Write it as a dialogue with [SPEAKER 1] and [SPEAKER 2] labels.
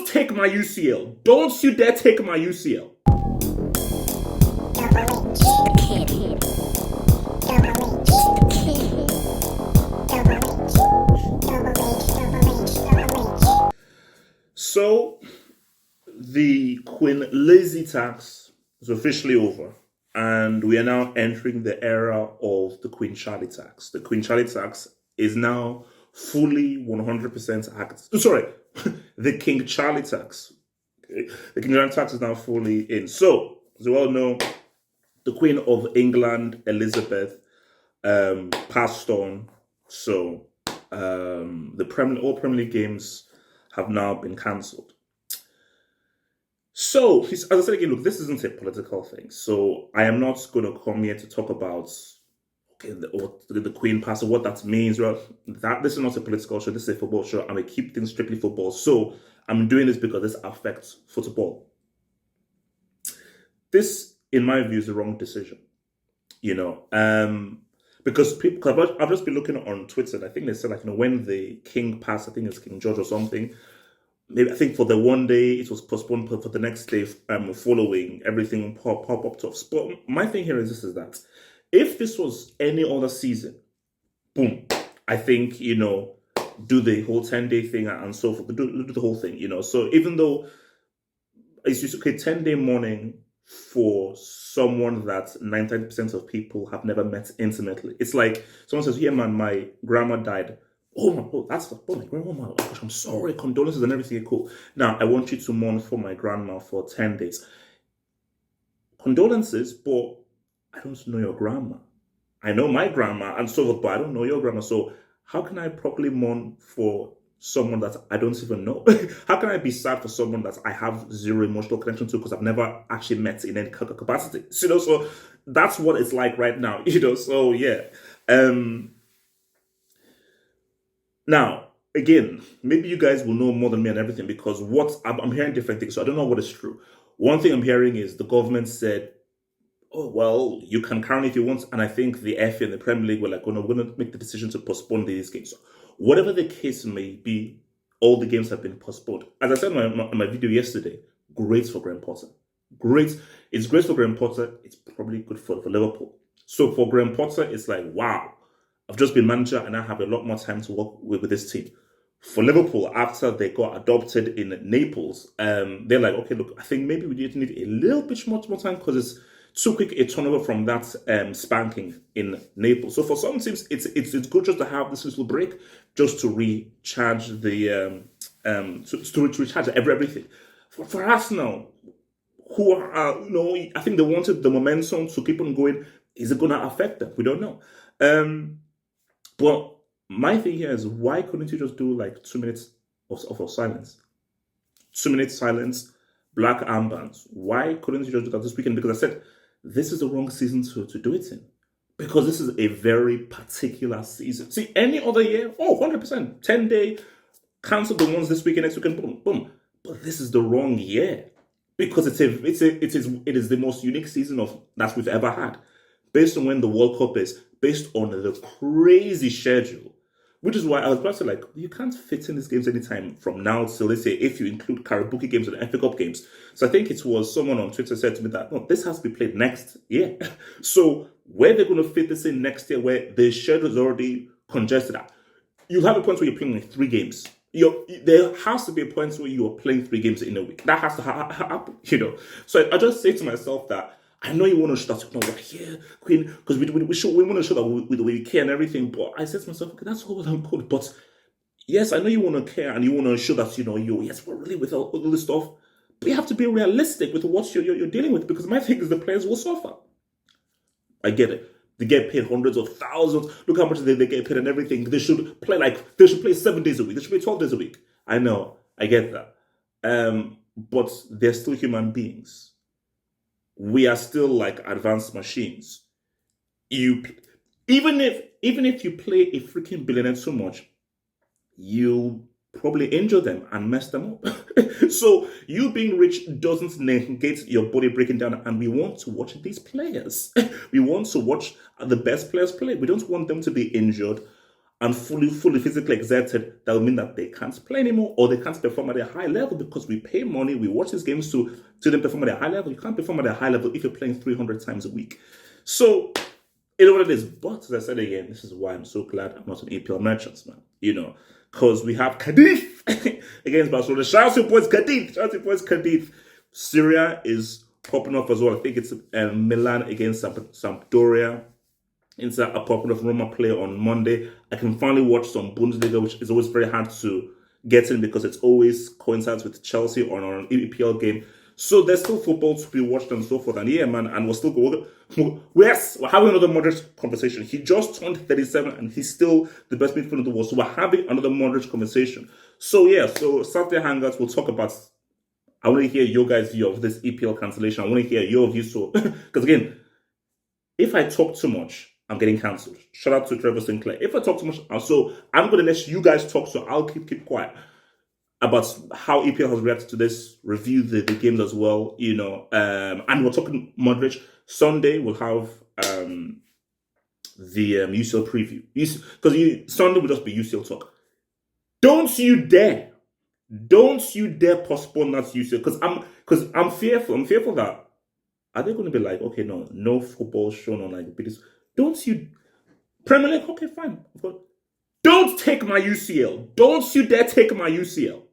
[SPEAKER 1] take my UCL. Don't you dare take my UCL. So, the Queen Lazy tax is officially over, and we are now entering the era of the Queen Charlie tax. The Queen Charlie tax is now fully 100% active. Sorry, the King Charlie tax. The King Charlie tax is now fully in. So, as you all know, the Queen of England, Elizabeth, passed on. So, all Premier League games have now been cancelled. So, as I said again, look, this isn't a political thing. So, I am not going to come here to talk about the Queen passed, what that means. Well, this is not a political show. This is a football show. I'm going to keep things strictly football. So, I'm doing this because this affects football. This, in my view, is the wrong decision. Because I've just been looking on Twitter, and I think they said, when the king passed, I think it's King George or something, maybe I think for the one day it was postponed for the next day following, everything pop up to us. But my thing here is that if this was any other season, boom, I think, do the whole 10-day thing and so forth, do the whole thing, So even though it's just 10-day mourning for someone that 99% of people have never met intimately. It's like someone says, yeah, man, my grandma died. Oh my grandma, oh gosh, I'm sorry, condolences and everything, cool. Now, I want you to mourn for my grandma for 10 days. Condolences, but I don't know your grandma. I know my grandma and so forth, but I don't know your grandma. So how can I properly mourn for someone that I don't even know? How can I be sad for someone that I have zero emotional connection to because I've never actually met in any capacity? So that's what it's like right now, so yeah. Now, again, maybe you guys will know more than me and everything because I'm hearing different things, so I don't know what is true. One thing I'm hearing is the government said, oh, well, you can currently if you want, and I think the FA and the Premier League were like, we're going to make the decision to postpone these games. So whatever the case may be, all the games have been postponed. As I said in my video yesterday, great for Graham Potter. Great. It's great for Graham Potter. It's probably good for Liverpool. So for Graham Potter, it's like, wow, I've just been manager and I have a lot more time to work with this team. For Liverpool, after they got adopted in Naples, they're like, okay, look, I think maybe we need a little bit more time because it's too quick a turnover from that spanking in Naples. So for some teams, it's good just to have this little break, just to recharge the to recharge everything. For Arsenal, who are I think they wanted the momentum to keep on going. Is it going to affect them? We don't know. But my thing here is, why couldn't you just do like 2 minutes of silence? 2 minutes silence, black armbands. Why couldn't you just do that this weekend? Because I said, this is the wrong season to do it in. Because this is a very particular season. See, any other year, 100%, 10-day, cancel the ones this weekend, next weekend, boom, boom. But this is the wrong year. Because it is the most unique season that we've ever had. Based on when the World Cup is, based on the crazy schedule. Which is why I was about to say, you can't fit in these games anytime from now till, let's say, if you include Karabuki games and FA Cup games. So I think it was someone on Twitter said to me that, no, this has to be played next year. So where they're going to fit this in next year, where the schedule is already congested at, you have a point where you're playing like 3 games. There has to be a point where you are playing 3 games in a week. That has to happen, So I just say to myself that, I know you want to show that, we're here, Queen, because we want to show that we care and everything, but I said to myself, okay, that's all well and good, but yes, I know you want to care and you want to show that, yes, we're really with all this stuff, but you have to be realistic with what you're dealing with, because my thing is the players will suffer. I get it. They get paid hundreds of thousands. Look how much they get paid and everything. They should play 7 days a week. They should play 12 days a week. I know. I get that. But they're still human beings. We are still like advanced machines. Even if you play a freaking billionaire too much, you probably injure them and mess them up. So you being rich doesn't negate your body breaking down, and we want to watch these players. We want to watch the best players play. We don't want them to be injured and fully physically exerted, that will mean that they can't play anymore or they can't perform at a high level because we pay money, we watch these games to them perform at a high level. You can't perform at a high level if you're playing 300 times a week. So, you know what it is. But as I said again, this is why I'm so glad I'm not an APL merchant, man. You know, because we have Cadiz against Barcelona. Shout out to boys Cadiz. Shout out to boys Cadiz. Serie is popping off as well. I think it's Milan against Sampdoria. Inter are popping off Roma play on Monday. I can finally watch some Bundesliga, which is always very hard to get in because it's always coincides with Chelsea or an EPL game. So there's still football to be watched and so forth. And yeah, man, and we're having another Modric conversation. He just turned 37 and he's still the best midfielder in the world. So we're having another Modric conversation. So yeah, so Saturday Hangouts, we'll talk about. I want to hear your guys' view of this EPL cancellation. I want to hear your view. So, because again, if I talk too much, I'm getting cancelled. Shout out to Trevor Sinclair. If I talk too much, so I'm going to let you guys talk, so I'll keep quiet about how EPL has reacted to this, review the games as well, you know, and we're talking Modric. Sunday, we'll have the UCL preview. Because Sunday will just be UCL talk. Don't you dare postpone that UCL, because I'm fearful that, are they going to be like, okay, no football shown on like videos? Don't you, Premier League, okay, fine. Don't take my UCL. Don't you dare take my UCL.